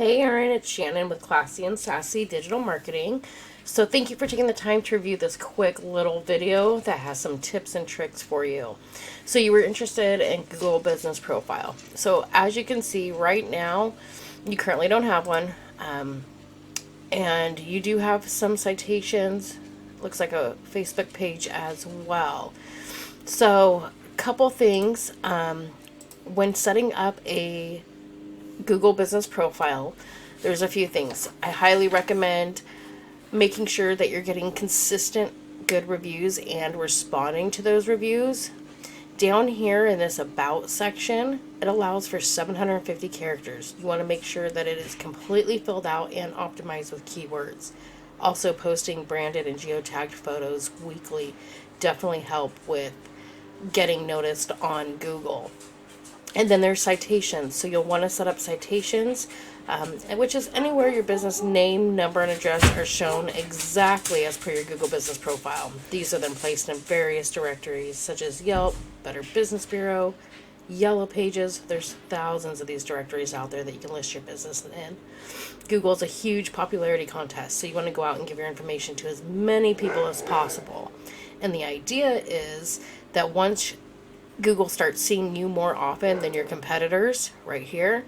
Hey Erin, it's Shannon with Classy and Sassy Digital Marketing. So thank you for taking the time to review this quick little video that has some tips and tricks for you. So you were interested in Google Business Profile. So as you can see right now, you currently don't have one. And you do have some citations. Looks like a Facebook page as well. So a couple things. When setting up a Google Business Profile, there's a few things. I highly recommend making sure that you're getting consistent good reviews and responding to those reviews. Down here in this About section, it allows for 750 characters. You want to make sure that it is completely filled out and optimized with keywords. Also, posting branded and geotagged photos weekly definitely help with getting noticed on Google. And then there's citations. So you'll want to set up citations, which is anywhere your business name, number, and address are shown exactly as per your Google Business Profile. These are then placed in various directories such as Yelp, Better Business Bureau, Yellow Pages. There's thousands of these directories out there that you can list your business in. Google's a huge popularity contest, so you want to go out and give your information to as many people as possible. And the idea is that once Google starts seeing you more often than your competitors right here,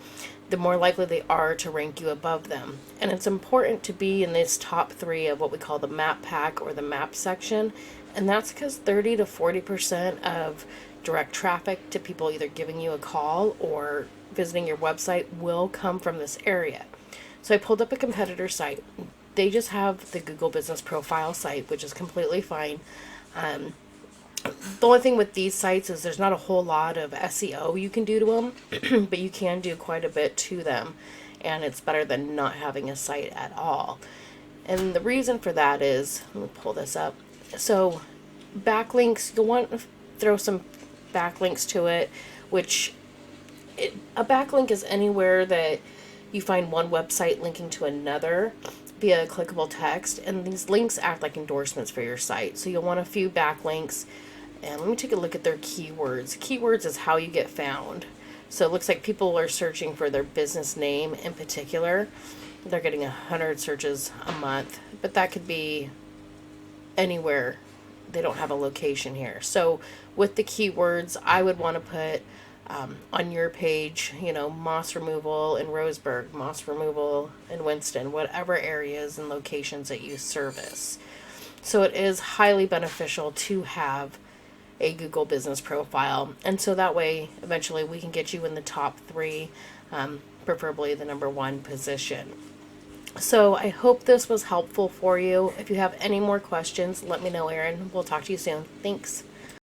the more likely they are to rank you above them. And it's important to be in this top 3 of what we call the map pack or the map section. And that's because 30 to 40% of direct traffic to people either giving you a call or visiting your website will come from this area. So I pulled up a competitor site. They just have the Google Business Profile site, which is completely fine. The only thing with these sites is there's not a whole lot of SEO you can do to them, but you can do quite a bit to them, and it's better than not having a site at all. And the reason for that is, let me pull this up. So backlinks, you'll want to throw some backlinks to it, a backlink is anywhere that you find one website linking to another via clickable text, and these links act like endorsements for your site. So you'll want a few backlinks. And let me take a look at their keywords. Keywords is how you get found. So it looks like people are searching for their business name in particular. They're getting 100 searches a month, but that could be anywhere. They don't have a location here. So with the keywords, I would want to put on your page, moss removal in Roseburg, moss removal in Winston, whatever areas and locations that you service. So it is highly beneficial to have a Google Business Profile, and so that way eventually we can get you in the top 3, preferably the number 1 position. So I hope this was helpful for you. If you have any more questions, let me know, Erin. We'll talk to you soon. Thanks.